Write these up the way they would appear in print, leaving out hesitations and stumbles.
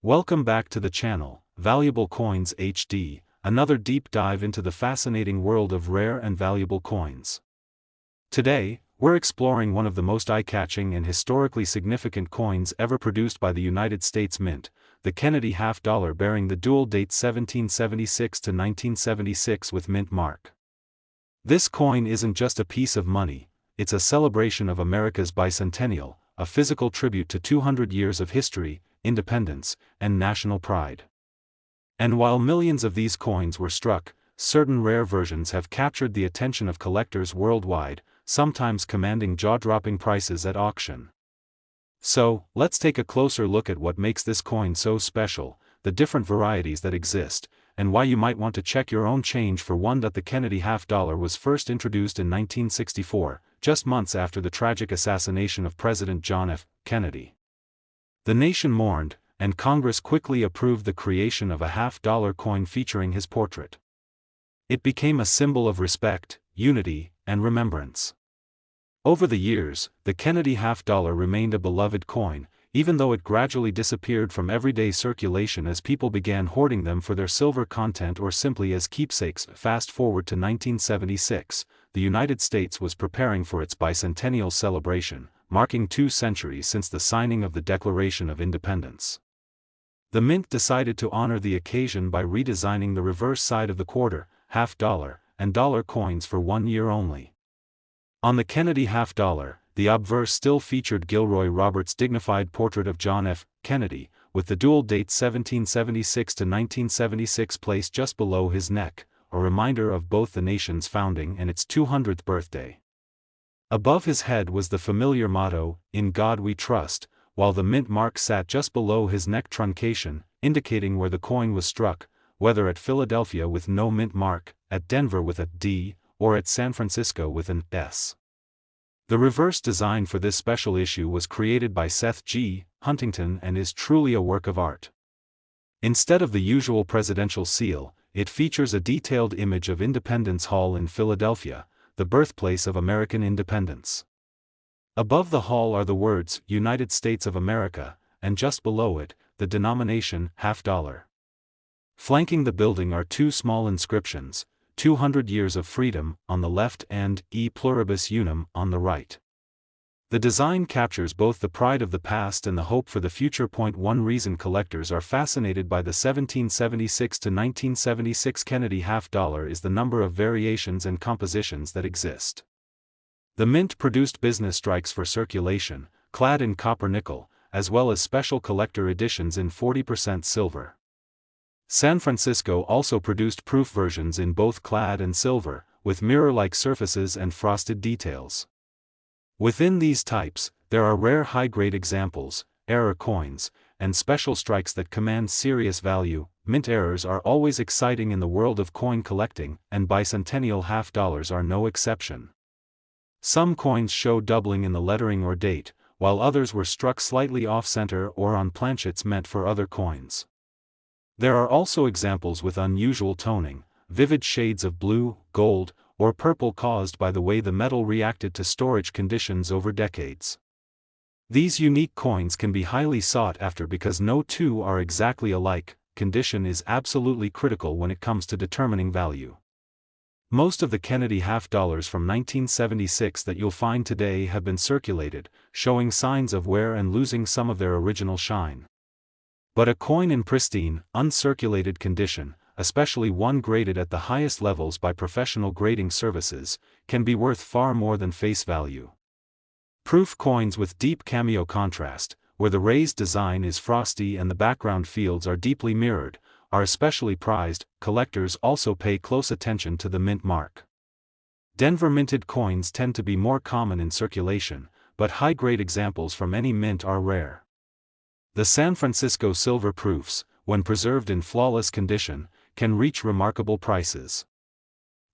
Welcome back to the channel, Valuable Coins HD, another deep dive into the fascinating world of rare and valuable coins. Today, we're exploring one of the most eye-catching and historically significant coins ever produced by the United States Mint, the Kennedy half-dollar bearing the dual date 1776 to 1976 with mint mark. This coin isn't just a piece of money, it's a celebration of America's bicentennial, a physical tribute to 200 years of history, independence, and national pride. And while millions of these coins were struck, certain rare versions have captured the attention of collectors worldwide, sometimes commanding jaw-dropping prices at auction. So, let's take a closer look at what makes this coin so special, the different varieties that exist, and why you might want to check your own change for one. That the Kennedy half-dollar was first introduced in 1964, just months after the tragic assassination of President John F. Kennedy. The nation mourned, and Congress quickly approved the creation of a half-dollar coin featuring his portrait. It became a symbol of respect, unity, and remembrance. Over the years, the Kennedy half-dollar remained a beloved coin, even though it gradually disappeared from everyday circulation as people began hoarding them for their silver content or simply as keepsakes. Fast forward to 1976, the United States was preparing for its bicentennial celebration, marking 2 centuries since the signing of the Declaration of Independence. The Mint decided to honor the occasion by redesigning the reverse side of the quarter, half-dollar, and dollar coins for 1 year only. On the Kennedy half-dollar, the obverse still featured Gilroy Roberts' dignified portrait of John F. Kennedy, with the dual date 1776 to 1976 placed just below his neck, a reminder of both the nation's founding and its 200th birthday. Above his head was the familiar motto, "In God We Trust," while the mint mark sat just below his neck truncation, indicating where the coin was struck, whether at Philadelphia with no mint mark, at Denver with a D, or at San Francisco with an S. The reverse design for this special issue was created by Seth G. Huntington and is truly a work of art. Instead of the usual presidential seal, it features a detailed image of Independence Hall in Philadelphia, the birthplace of American independence. Above the hall are the words, "United States of America," and just below it, the denomination, half-dollar. Flanking the building are 2 small inscriptions, 200 Years of Freedom, on the left and E Pluribus Unum, on the right. The design captures both the pride of the past and the hope for the future. One reason collectors are fascinated by the 1776 to 1976 Kennedy half-dollar is the number of variations and compositions that exist. The Mint produced business strikes for circulation, clad in copper-nickel, as well as special collector editions in 40% silver. San Francisco also produced proof versions in both clad and silver, with mirror-like surfaces and frosted details. Within these types, there are rare high-grade examples, error coins, and special strikes that command serious value. Mint errors are always exciting in the world of coin collecting, and bicentennial half-dollars are no exception. Some coins show doubling in the lettering or date, while others were struck slightly off-center or on planchets meant for other coins. There are also examples with unusual toning, vivid shades of blue, gold, or purple caused by the way the metal reacted to storage conditions over decades. These unique coins can be highly sought after because no two are exactly alike. Condition is absolutely critical when it comes to determining value. Most of the Kennedy half-dollars from 1976 that you'll find today have been circulated, showing signs of wear and losing some of their original shine. But a coin in pristine, uncirculated condition, especially one graded at the highest levels by professional grading services, can be worth far more than face value. Proof coins with deep cameo contrast, where the raised design is frosty and the background fields are deeply mirrored, are especially prized. Collectors also pay close attention to the mint mark. Denver minted coins tend to be more common in circulation, but high-grade examples from any mint are rare. The San Francisco silver proofs, when preserved in flawless condition, can reach remarkable prices.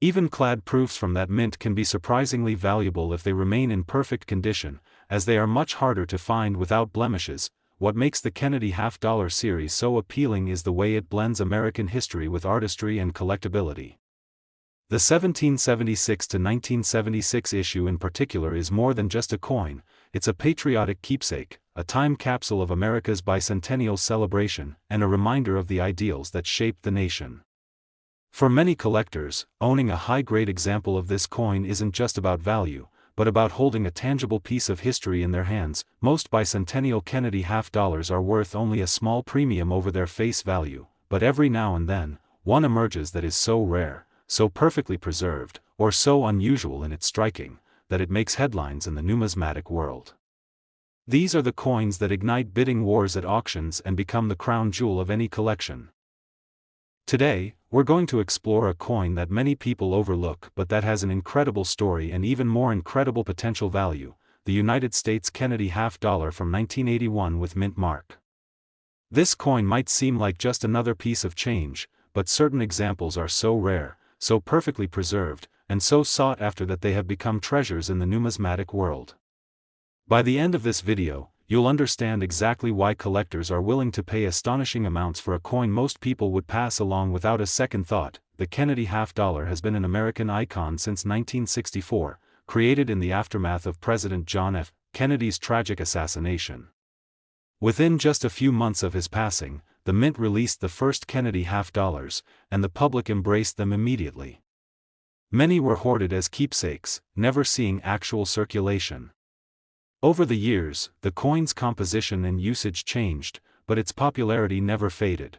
Even clad proofs from that mint can be surprisingly valuable if they remain in perfect condition, as they are much harder to find without blemishes. What makes the Kennedy half-dollar series so appealing is the way it blends American history with artistry and collectability. The 1776 to 1976 issue in particular is more than just a coin, it's a patriotic keepsake, a time capsule of America's bicentennial celebration and a reminder of the ideals that shaped the nation. For many collectors, owning a high-grade example of this coin isn't just about value, but about holding a tangible piece of history in their hands. Most bicentennial Kennedy half dollars are worth only a small premium over their face value, but every now and then, one emerges that is so rare, so perfectly preserved, or so unusual in its striking, that it makes headlines in the numismatic world. These are the coins that ignite bidding wars at auctions and become the crown jewel of any collection. Today, we're going to explore a coin that many people overlook but that has an incredible story and even more incredible potential value, the United States Kennedy half dollar from 1981 with mint mark. This coin might seem like just another piece of change, but certain examples are so rare, so perfectly preserved, and so sought after that they have become treasures in the numismatic world. By the end of this video, you'll understand exactly why collectors are willing to pay astonishing amounts for a coin most people would pass along without a second thought. The Kennedy half dollar has been an American icon since 1964, created in the aftermath of President John F. Kennedy's tragic assassination. Within just a few months of his passing, the mint released the first Kennedy half dollars, and the public embraced them immediately. Many were hoarded as keepsakes, never seeing actual circulation. Over the years, the coin's composition and usage changed, but its popularity never faded.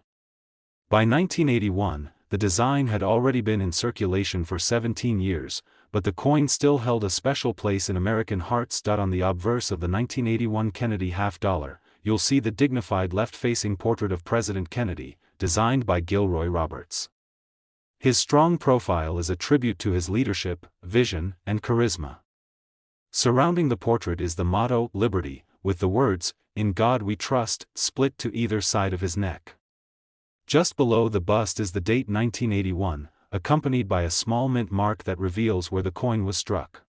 By 1981, the design had already been in circulation for 17 years, but the coin still held a special place in American hearts. On the obverse of the 1981 Kennedy half dollar, you'll see the dignified left-facing portrait of President Kennedy, designed by Gilroy Roberts. His strong profile is a tribute to his leadership, vision, and charisma. Surrounding the portrait is the motto, Liberty, with the words, "In God We Trust," split to either side of his neck. Just below the bust is the date 1981, accompanied by a small mint mark that reveals where the coin was struck.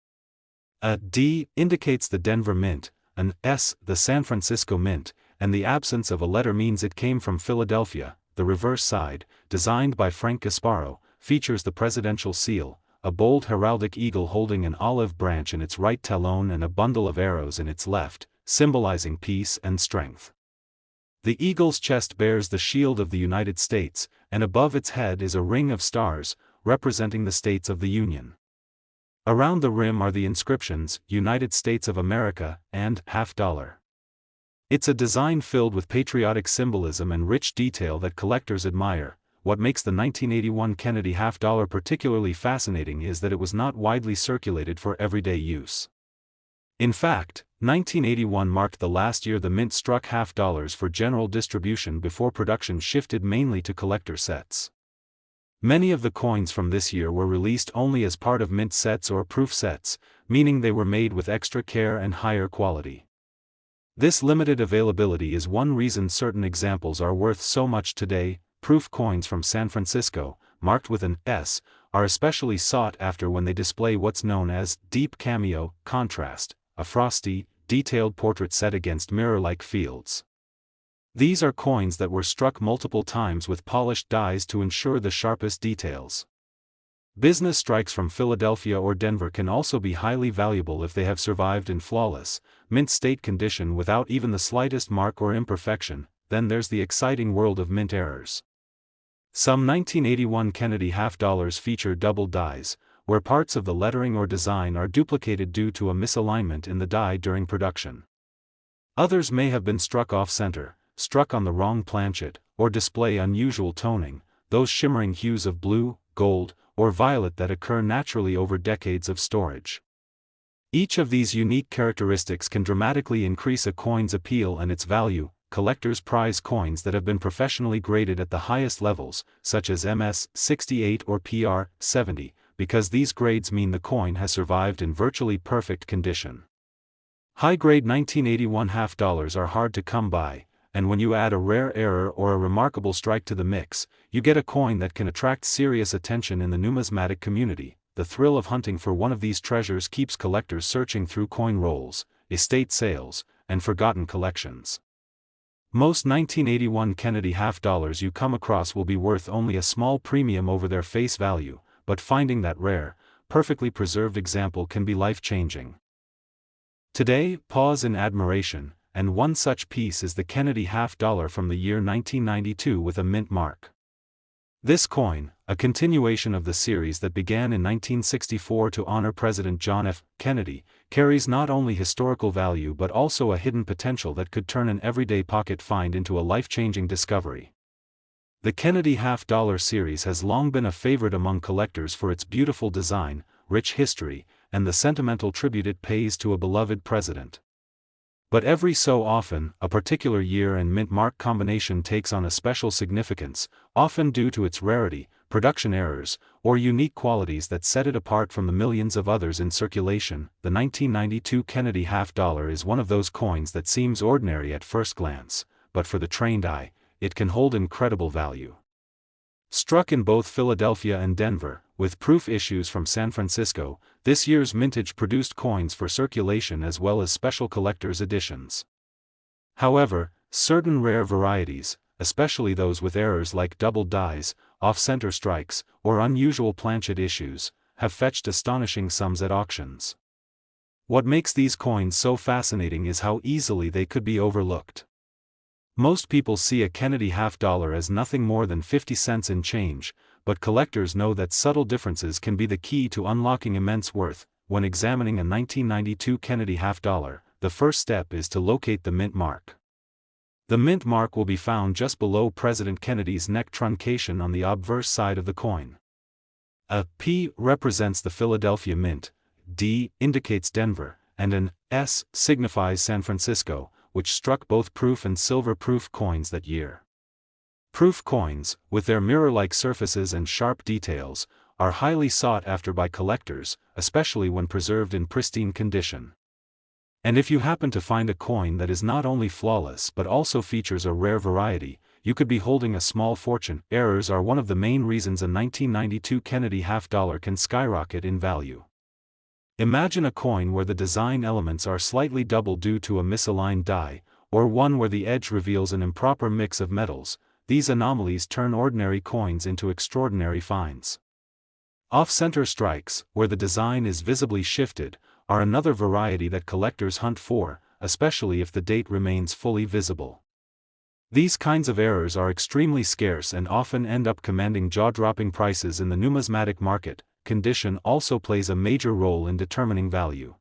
A D indicates the Denver Mint, an S the San Francisco Mint, and the absence of a letter means it came from Philadelphia. The reverse side, designed by Frank Gasparo, features the presidential seal, a bold heraldic eagle holding an olive branch in its right talon and a bundle of arrows in its left, symbolizing peace and strength. The eagle's chest bears the shield of the United States, and above its head is a ring of stars, representing the states of the Union. Around the rim are the inscriptions, United States of America, and half dollar. It's a design filled with patriotic symbolism and rich detail that collectors admire. What makes the 1981 Kennedy half dollar particularly fascinating is that it was not widely circulated for everyday use. In fact, 1981 marked the last year the mint struck half dollars for general distribution before production shifted mainly to collector sets. Many of the coins from this year were released only as part of mint sets or proof sets, meaning they were made with extra care and higher quality. This limited availability is one reason certain examples are worth so much today. Proof coins from San Francisco, marked with an S, are especially sought after when they display what's known as deep cameo contrast, a frosty, detailed portrait set against mirror-like fields. These are coins that were struck multiple times with polished dies to ensure the sharpest details. Business strikes from Philadelphia or Denver can also be highly valuable if they have survived in flawless, mint state condition without even the slightest mark or imperfection. Then there's the exciting world of mint errors. Some 1981 Kennedy half dollars feature double dies, where parts of the lettering or design are duplicated due to a misalignment in the die during production. Others may have been struck off-center, struck on the wrong planchet, or display unusual toning, those shimmering hues of blue, gold, or violet that occur naturally over decades of storage. Each of these unique characteristics can dramatically increase a coin's appeal and its value. Collectors prize coins that have been professionally graded at the highest levels, such as MS 68 or PR 70, because these grades mean the coin has survived in virtually perfect condition. High-grade 1981 half dollars are hard to come by, and when you add a rare error or a remarkable strike to the mix, you get a coin that can attract serious attention in the numismatic community. The thrill of hunting for one of these treasures keeps collectors searching through coin rolls, estate sales, and forgotten collections. Most 1981 Kennedy half dollars you come across will be worth only a small premium over their face value, but finding that rare, perfectly preserved example can be life-changing. Today, pause in admiration, and one such piece is the Kennedy half-dollar from the year 1992 with a mint mark. This coin, a continuation of the series that began in 1964 to honor President John F. Kennedy, carries not only historical value but also a hidden potential that could turn an everyday pocket find into a life-changing discovery. The Kennedy half-dollar series has long been a favorite among collectors for its beautiful design, rich history, and the sentimental tribute it pays to a beloved president. But every so often, a particular year and mint mark combination takes on a special significance, often due to its rarity, production errors, or unique qualities that set it apart from the millions of others in circulation. The 1992 Kennedy half-dollar is one of those coins that seems ordinary at first glance, but for the trained eye, it can hold incredible value. Struck in both Philadelphia and Denver, with proof issues from San Francisco, this year's mintage produced coins for circulation as well as special collector's editions. However, certain rare varieties, especially those with errors like doubled dies, off-center strikes, or unusual planchet issues, have fetched astonishing sums at auctions. What makes these coins so fascinating is how easily they could be overlooked. Most people see a Kennedy half-dollar as nothing more than 50 cents in change, but collectors know that subtle differences can be the key to unlocking immense worth. When examining a 1992 Kennedy half-dollar, the first step is to locate the mint mark. The mint mark will be found just below President Kennedy's neck truncation on the obverse side of the coin. A P represents the Philadelphia Mint, D indicates Denver, and an S signifies San Francisco, which struck both proof and silver proof coins that year. Proof coins, with their mirror-like surfaces and sharp details, are highly sought after by collectors, especially when preserved in pristine condition. And if you happen to find a coin that is not only flawless but also features a rare variety, you could be holding a small fortune. Errors are one of the main reasons a 1992 Kennedy half-dollar can skyrocket in value. Imagine a coin where the design elements are slightly double due to a misaligned die, or one where the edge reveals an improper mix of metals. These anomalies turn ordinary coins into extraordinary finds. Off-center strikes, where the design is visibly shifted, are another variety that collectors hunt for, especially if the date remains fully visible. These kinds of errors are extremely scarce and often end up commanding jaw-dropping prices in the numismatic market. Condition also plays a major role in determining value.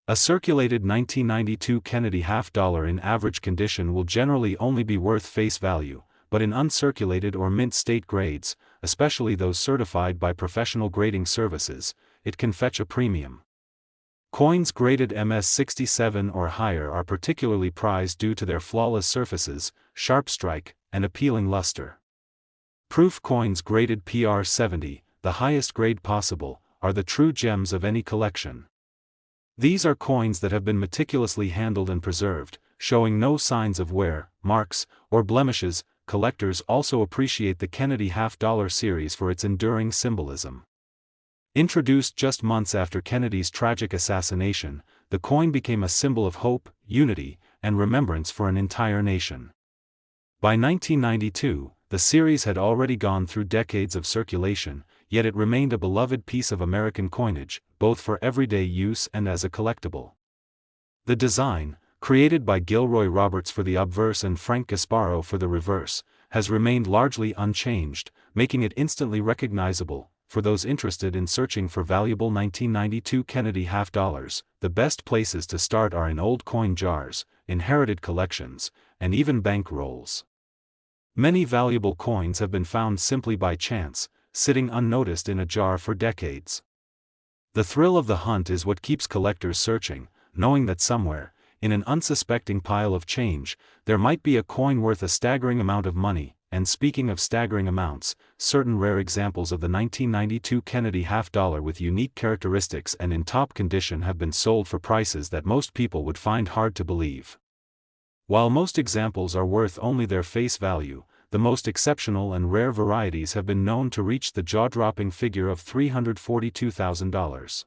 A circulated 1992 Kennedy half-dollar in average condition will generally only be worth face value, but in uncirculated or mint state grades, especially those certified by professional grading services, it can fetch a premium. Coins graded MS-67 or higher are particularly prized due to their flawless surfaces, sharp strike, and appealing luster. Proof coins graded PR-70, the highest grade possible, are the true gems of any collection. These are coins that have been meticulously handled and preserved, showing no signs of wear, marks, or blemishes. Collectors also appreciate the Kennedy half-dollar series for its enduring symbolism. Introduced just months after Kennedy's tragic assassination, the coin became a symbol of hope, unity, and remembrance for an entire nation. By 1992, the series had already gone through decades of circulation, yet it remained a beloved piece of American coinage, both for everyday use and as a collectible. The design, created by Gilroy Roberts for the obverse and Frank Gasparo for the reverse, has remained largely unchanged, making it instantly recognizable. For those interested in searching for valuable 1992 Kennedy half-dollars, the best places to start are in old coin jars, inherited collections, and even bank rolls. Many valuable coins have been found simply by chance, sitting unnoticed in a jar for decades. The thrill of the hunt is what keeps collectors searching, knowing that somewhere, in an unsuspecting pile of change, there might be a coin worth a staggering amount of money. And speaking of staggering amounts, certain rare examples of the 1992 Kennedy half-dollar with unique characteristics and in top condition have been sold for prices that most people would find hard to believe. While most examples are worth only their face value, the most exceptional and rare varieties have been known to reach the jaw-dropping figure of $342,000.